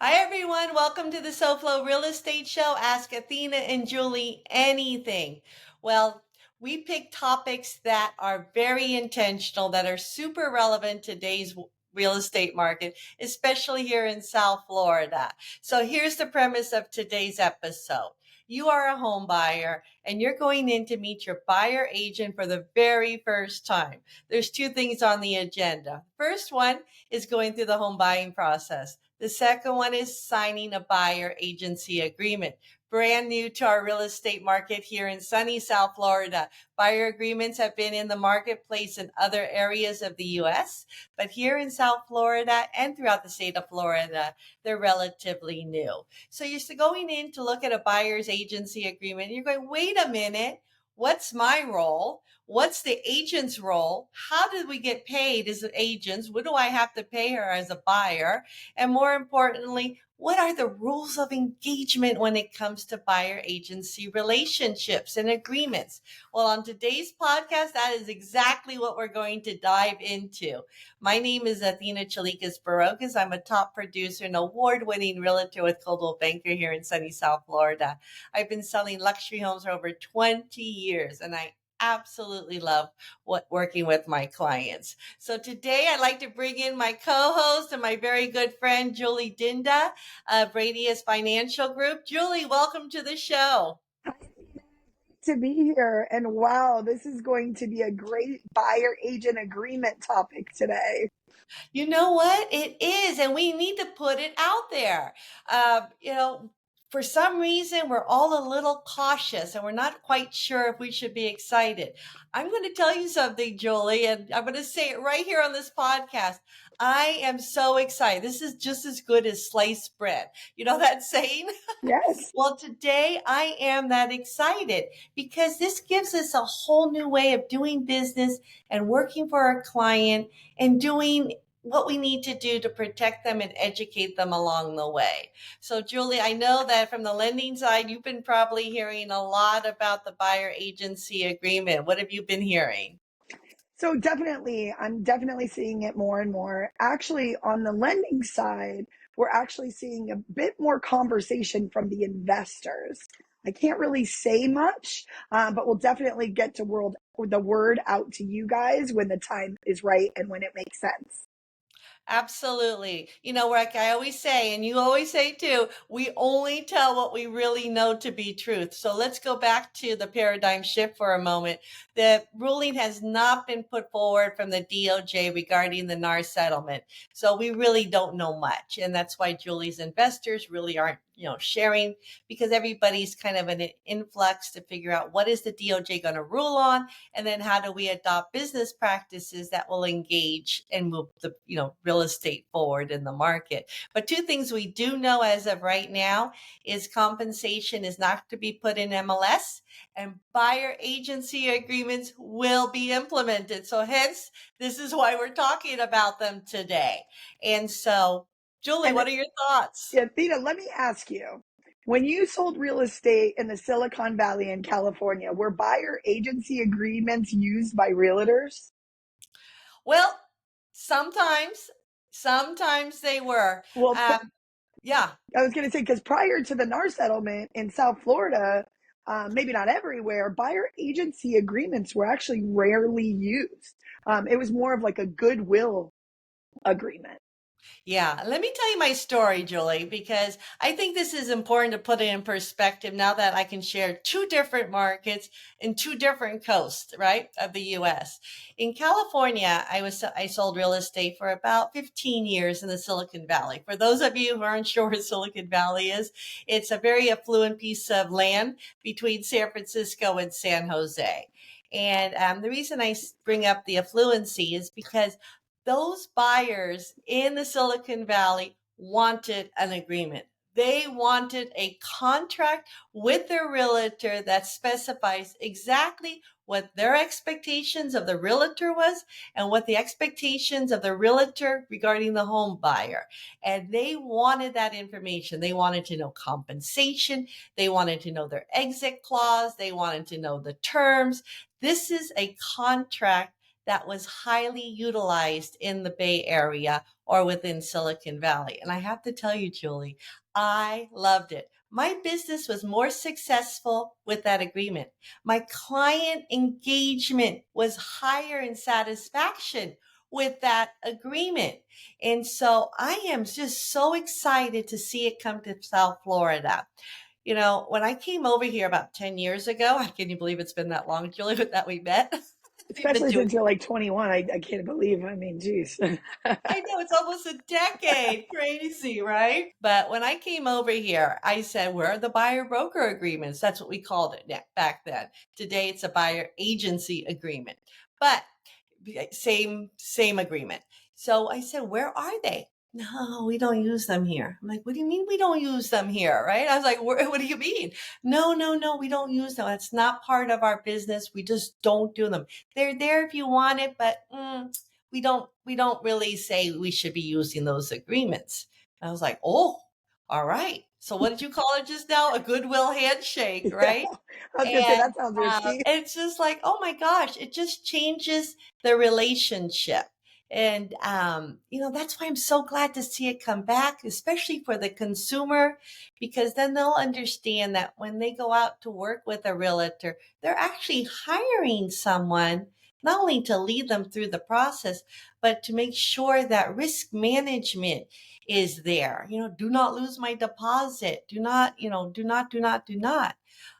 Hi, everyone. Welcome to the SoFlor Real Estate Show. Ask Athena and Julie anything. Well, we pick topics that are very intentional, that are super relevant to today's real estate market, especially here in South Florida. So here's the premise of today's episode. You are a home buyer and you're going in to meet your buyer agent for the very first time. There's two things on the agenda. First one is going through the home buying process. The second one is signing a buyer agency agreement. Brand new to our real estate market here in sunny South Florida. Buyer agreements have been in the marketplace in other areas of the U.S., but here in South Florida and throughout the state of Florida, they're relatively new. So you're going in to look at a buyer's agency agreement. You're going, wait a minute, what's my role? What's the agent's role? How did we get paid as agents? What do I have to pay her as a buyer? And more importantly, what are the rules of engagement when it comes to buyer agency relationships and agreements? Well, on today's podcast, that is exactly what we're going to dive into. My name is Athena Chalikas Barocas. I'm a top producer and award-winning realtor with Coldwell Banker here in sunny South Florida. I've been selling luxury homes for over 20 years, and I absolutely love working with my clients. So today I'd like to bring in my co-host and my very good friend, Julie Dinda of Radius Financial Group. Julie, welcome to the show. To be here. And wow, this is going to be a great buyer agent agreement topic today. You know what? It is, and we need to put it out there. For some reason, we're all a little cautious and we're not quite sure if we should be excited. I'm going to tell you something, Julie, and I'm going to say it right here on this podcast. I am so excited. This is just as good as sliced bread. You know that saying? Yes. Well, today I am that excited because this gives us a whole new way of doing business and working for our client and doing what we need to do to protect them and educate them along the way. So, Julie, I know that from the lending side, you've been probably hearing a lot about the buyer agency agreement. What have you been hearing? So definitely, I'm definitely seeing it more and more. Actually, on the lending side, we're actually seeing a bit more conversation from the investors. I can't really say much, but we'll definitely get to the word out to you guys when the time is right and when it makes sense. Absolutely. You know, like I always say, and you always say too, we only tell what we really know to be truth. So let's go back to the paradigm shift for a moment. The ruling has not been put forward from the DOJ regarding the NAR settlement. So we really don't know much. And that's why Julie's investors really aren't, sharing, because everybody's kind of in an influx to figure out what is the DOJ going to rule on, and then how do we adopt business practices that will engage and move the real estate forward in the market. But two things we do know as of right now is compensation is not to be put in MLS, and buyer agency agreements will be implemented. So hence, this is why we're talking about them today. And so, Julie, And what are your thoughts? yeah, Theta, let me ask you. When you sold real estate in the Silicon Valley in California, were buyer agency agreements used by realtors? Well, sometimes they were. Well, Um, yeah. I was going to say, because prior to the NAR settlement in South Florida, maybe not everywhere, buyer agency agreements were actually rarely used. It was more of like a goodwill agreement. Yeah, let me tell you my story, Julie, because I think this is important to put it in perspective now that I can share two different markets in two different coasts, right, of the US. In California, I sold real estate for about 15 years in the Silicon Valley. For those of you who aren't sure what Silicon Valley is, it's a very affluent piece of land between San Francisco and San Jose. And the reason I bring up the affluency is because those buyers in the Silicon Valley wanted an agreement. They wanted a contract with their realtor that specifies exactly what their expectations of the realtor was and what the expectations of the realtor regarding the home buyer. And they wanted that information. They wanted to know compensation. They wanted to know their exit clause. They wanted to know the terms. This is a contract that was highly utilized in the Bay Area or within Silicon Valley. And I have to tell you, Julie, I loved it. My business was more successful with that agreement. My client engagement was higher in satisfaction with that agreement. And so I am just so excited to see it come to South Florida. You know, when I came over here about 10 years ago, can you believe it's been that long, Julie, that we met? We've been Especially doing, since you're like 21. I can't believe. I mean, geez. I know it's almost a decade. Crazy, right? But when I came over here, I said, where are the buyer broker agreements? That's what we called it back then. Today it's a buyer agency agreement. But same agreement. So I said, where are they? No, we don't use them here. I'm like, what do you mean we don't use them here? Right? I was like, what do you mean? No, we don't use them. That's not part of our business. We just don't do them. They're there if you want it, but we don't really say we should be using those agreements. And I was like, oh, all right. So what did you call it just now? A goodwill handshake, Yeah, right? I was gonna say And that sounds risky. it's just like, oh my gosh, it just changes the relationship. And, that's why I'm so glad to see it come back, especially for the consumer, because then they'll understand that when they go out to work with a realtor, they're actually hiring someone not only to lead them through the process, but to make sure that risk management is there. Do not lose my deposit. Do not.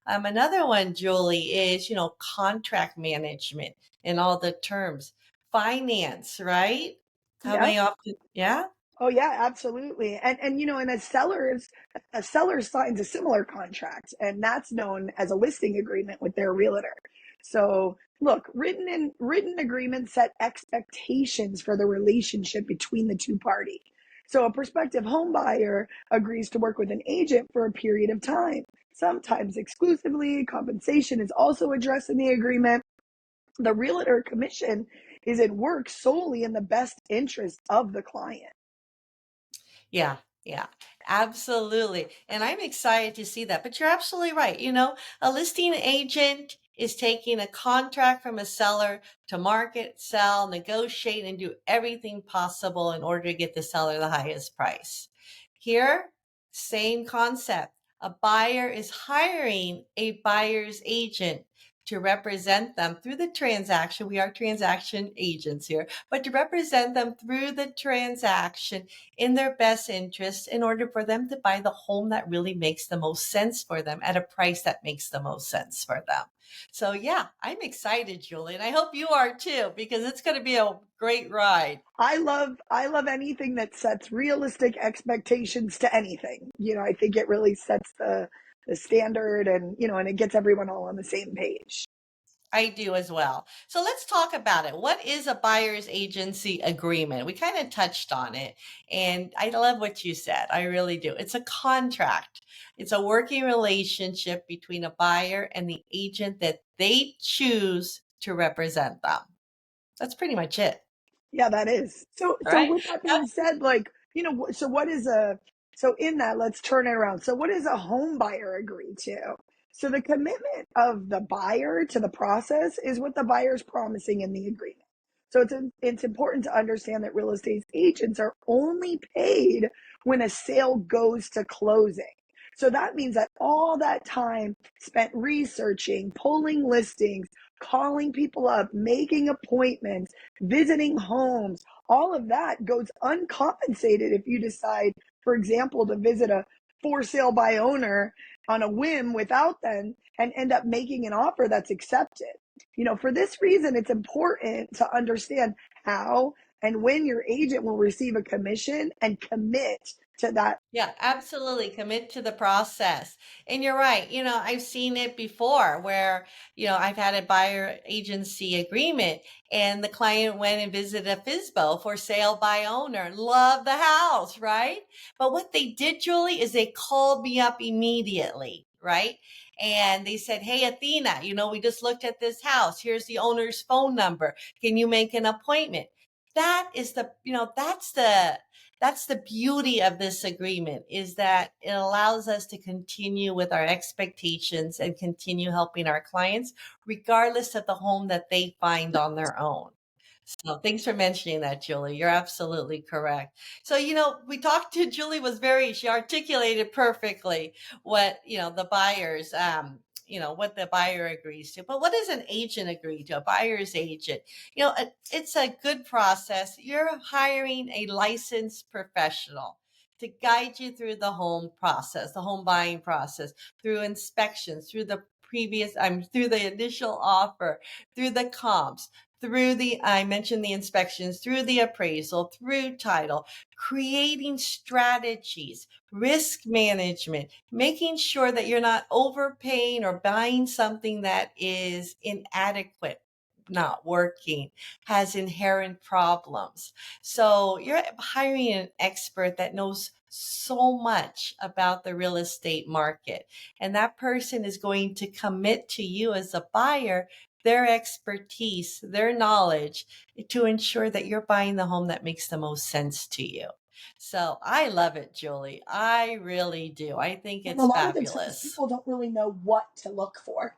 Another one, Julie, is, contract management and all the terms. Finance, right? Yeah. Coming up, yeah? Oh yeah, absolutely. And a seller signs a similar contract, and that's known as a listing agreement with their realtor. So look, written agreements set expectations for the relationship between the two parties. So a prospective home buyer agrees to work with an agent for a period of time, sometimes exclusively. Compensation is also addressed in the agreement. The realtor commission is at work solely in the best interest of the client. Yeah, yeah, absolutely. And I'm excited to see that. But you're absolutely right. A listing agent is taking a contract from a seller to market, sell, negotiate, and do everything possible in order to get the seller the highest price. Here, same concept. A buyer is hiring a buyer's agent to represent them through the transaction. We are transaction agents here, but to represent them through the transaction in their best interest in order for them to buy the home that really makes the most sense for them at a price that makes the most sense for them. So yeah, I'm excited, Julie, and I hope you are too, because it's going to be a great ride. I love anything that sets realistic expectations to anything. I think it really sets the standard, and it gets everyone all on the same page. I do as well. So let's talk about it. What is a buyer's agency agreement? We kind of touched on it, and I love what you said. I really do. It's a contract. It's a working relationship between a buyer and the agent that they choose to represent them. That's pretty much it. Yeah, that is. So All so right. with that being said, so what is a so in that, let's turn it around. So what does a home buyer agree to? So the commitment of the buyer to the process is what the buyer's promising in the agreement. So it's important to understand that real estate agents are only paid when a sale goes to closing. So that means that all that time spent researching, pulling listings, calling people up, making appointments, visiting homes, all of that goes uncompensated if you decide, for example, to visit a for sale by owner on a whim without them and end up making an offer that's accepted. For this reason, it's important to understand how and when your agent will receive a commission and commit to that. Yeah, absolutely. Commit to the process. And you're right. I've seen it before where, I've had a buyer agency agreement and the client went and visited a FISBO, for sale by owner. Love the house, right? But what they did, Julie, is they called me up immediately, right? And they said, hey, Athena, we just looked at this house. Here's the owner's phone number. Can you make an appointment? That is that's the beauty of this agreement, is that it allows us to continue with our expectations and continue helping our clients regardless of the home that they find on their own. So thanks for mentioning that, Julie. You're absolutely correct. So, we talked to Julie she articulated perfectly what, the buyers, what the buyer agrees to. But what does an agent agree to? A buyer's agent. It's a good process. You're hiring a licensed professional to guide you through the home process, the home buying process, through inspections, through the initial offer, through the comps, I mentioned the inspections, through the appraisal, through title, creating strategies, risk management, making sure that you're not overpaying or buying something that is inadequate, not working, has inherent problems. So you're hiring an expert that knows so much about the real estate market. And that person is going to commit to you as a buyer their expertise, their knowledge to ensure that you're buying the home that makes the most sense to you. So I love it, Julie. I really do. I think And a it's lot of the times fabulous. people don't really know what to look for.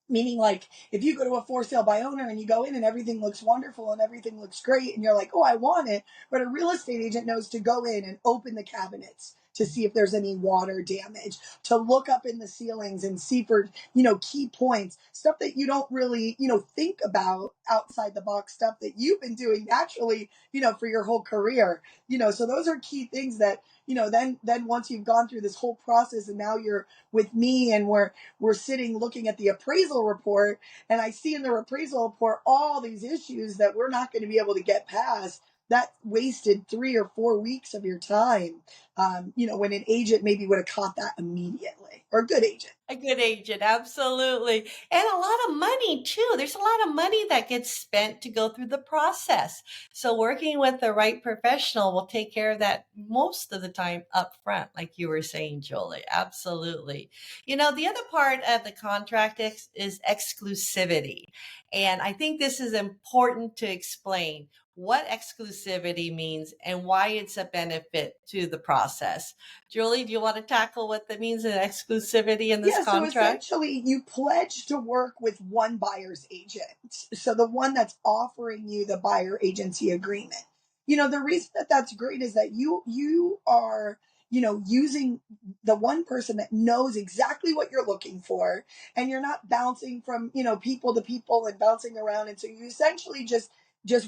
Meaning, like, if you go to a for sale by owner and you go in and everything looks wonderful and everything looks great, and you're like, oh, I want it. But a real estate agent knows to go in and open the cabinets to see if there's any water damage, to look up in the ceilings and see for, key points, stuff that you don't really, think about outside the box, stuff that you've been doing naturally, for your whole career. So those are key things that, then once you've gone through this whole process and now you're with me and we're sitting looking at the appraisal report, and I see in the appraisal report all these issues that we're not going to be able to get past. That wasted 3 or 4 weeks of your time. When an agent maybe would have caught that immediately, or a good agent. A good agent, absolutely. And a lot of money too. There's a lot of money that gets spent to go through the process. So working with the right professional will take care of that most of the time up front, like you were saying, Julie. Absolutely. The other part of the contract is exclusivity. And I think this is important to explain what exclusivity means and why it's a benefit to the process. Julie, do you want to tackle what that means in exclusivity in this Yeah, so contract? essentially you pledge to work with one buyer's agent. So the one that's offering you the buyer agency agreement. The reason that that's great is that you are, using the one person that knows exactly what you're looking for, and you're not bouncing from, people to people and bouncing around, and so you essentially just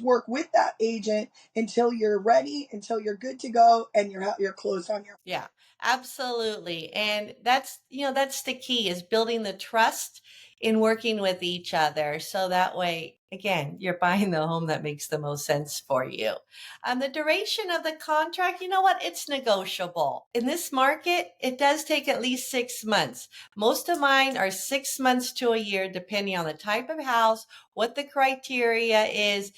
work with that agent until you're ready, until you're good to go, and you're closed on your. Yeah, absolutely. And that's the key is building the trust in working with each other. So that way, again, you're buying the home that makes the most sense for you. The duration of the contract, you know what? It's negotiable. In this market, it does take at least 6 months. Most of mine are 6 months to a year, depending on the type of house, what the criteria is.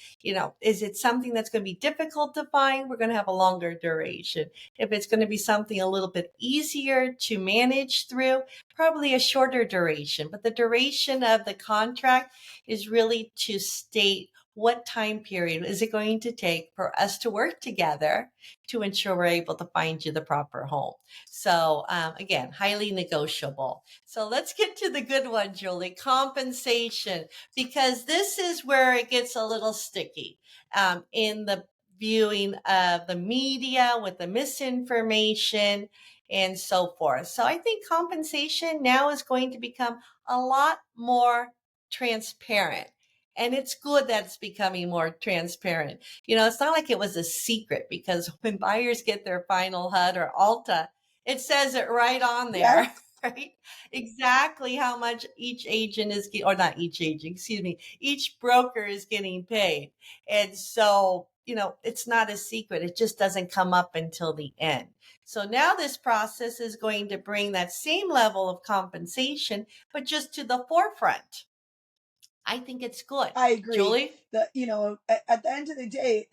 Is it something that's going to be difficult to find? We're going to have a longer duration. If it's going to be something a little bit easier to manage through, probably a shorter duration. But the duration of the contract is really to state what time period is it going to take for us to work together to ensure we're able to find you the proper home. So again, highly negotiable. So let's get to the good one, Julie, compensation, because this is where it gets a little sticky in the viewing of the media with the misinformation and so forth. So I think compensation now is going to become a lot more transparent. And it's good that it's becoming more transparent. It's not like it was a secret because when buyers get their final HUD or Alta, it says it right on there, Yes. right? Exactly how much each agent is, or not each agent, excuse me, each broker is getting paid. And so, it's not a secret. It just doesn't come up until the end. So now this process is going to bring that same level of compensation, but just to the forefront. I think it's good. I agree. Julie? At the end of the day,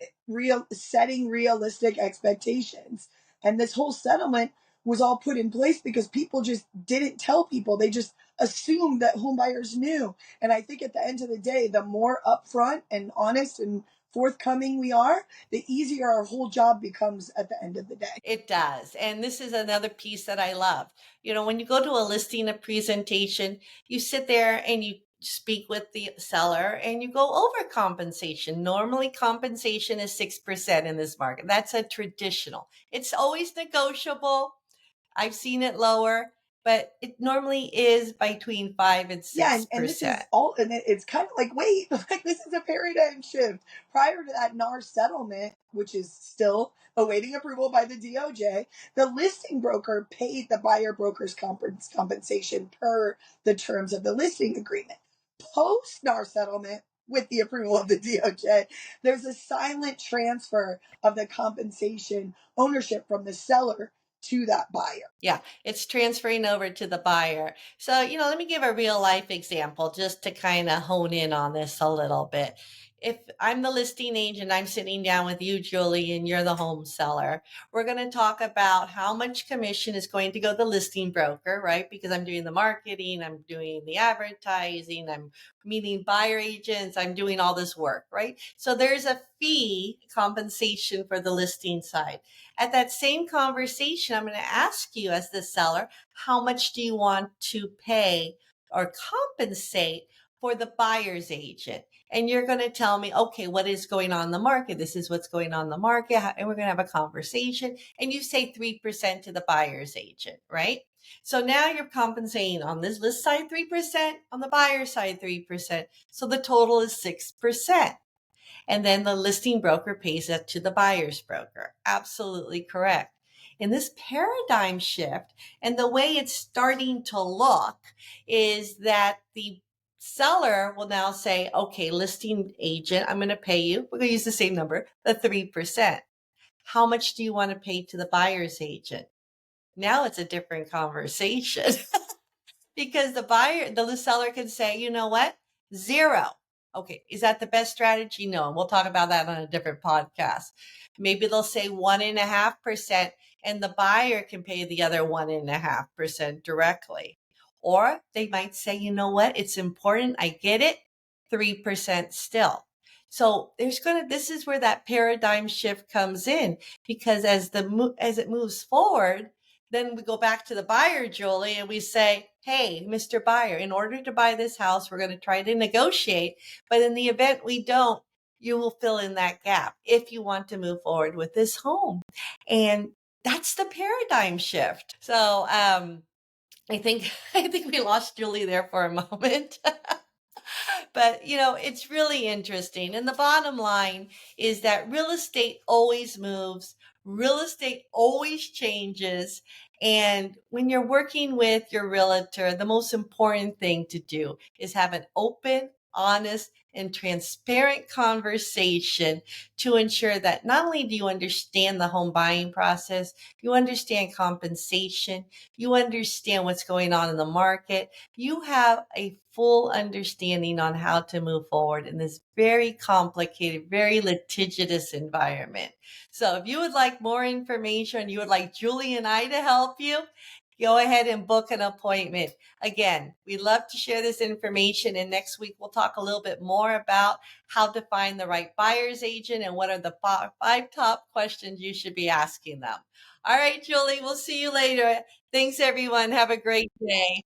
setting realistic expectations, and this whole settlement was all put in place because people just didn't tell people. They just assumed that home buyers knew. And I think at the end of the day, the more upfront and honest and forthcoming we are, the easier our whole job becomes at the end of the day. It does. And this is another piece that I love. When you go to a listing, a presentation, you sit there and speak with the seller and you go over compensation. Normally, compensation is 6% in this market. That's a traditional. It's always negotiable. I've seen it lower, but it normally is between 5 and Yeah, 6%. and this is all, and it's kind of like, wait, like this is a paradigm shift. Prior to that NAR settlement, which is still awaiting approval by the DOJ, the listing broker paid the buyer broker's compensation per the terms of the listing agreement. Post NAR settlement, with the approval of the DOJ, there's a silent transfer of the compensation ownership from the seller to that buyer. Yeah, it's transferring over to the buyer. So, let me give a real life example just to kind of hone in on this a little bit. If I'm the listing agent, I'm sitting down with you, Julie, and you're the home seller. We're going to talk about how much commission is going to go to the listing broker, right? Because I'm doing the marketing, I'm doing the advertising, I'm meeting buyer agents, I'm doing all this work, right? So there's a fee compensation for the listing side. At that same conversation, I'm going to ask you as the seller, how much do you want to pay or compensate for the buyer's agent? And you're going to tell me, okay, what is going on in the market? This is what's going on in the market. And we're going to have a conversation. And you say 3% to the buyer's agent, right? So now you're compensating on this list side 3%, on the buyer side 3%. So the total is 6%. And then the listing broker pays it to the buyer's broker. Absolutely correct. In this paradigm shift, and the way it's starting to look is that the seller will now say, okay, listing agent, I'm going to pay you. We're going to use the same number, the 3%. How much do you want to pay to the buyer's agent? Now it's a different conversation. Because the seller can say, you know what? 0. Okay. Is that the best strategy? No. And we'll talk about that on a different podcast. Maybe they'll say 1.5% and the buyer can pay the other 1.5% directly. Or they might say, you know what? It's important. I get it. 3% still. So this is where that paradigm shift comes in, because as it moves forward, then we go back to the buyer, Julie, and we say, hey, Mr. Buyer, in order to buy this house, we're going to try to negotiate. But in the event we don't, you will fill in that gap if you want to move forward with this home. And that's the paradigm shift. So I think we lost Julie there for a moment. But, it's really interesting. And the bottom line is that real estate always moves, real estate always changes. And when you're working with your realtor, the most important thing to do is have an open, honest, and transparent conversation to ensure that not only do you understand the home buying process, you understand compensation, you understand what's going on in the market, you have a full understanding on how to move forward in this very complicated, very litigious environment. So if you would like more information, you would like Julie and I to help you, go ahead and book an appointment. Again, we love to share this information. And next week, we'll talk a little bit more about how to find the right buyer's agent and what are the 5 top questions you should be asking them. All right, Julie, we'll see you later. Thanks, everyone. Have a great day.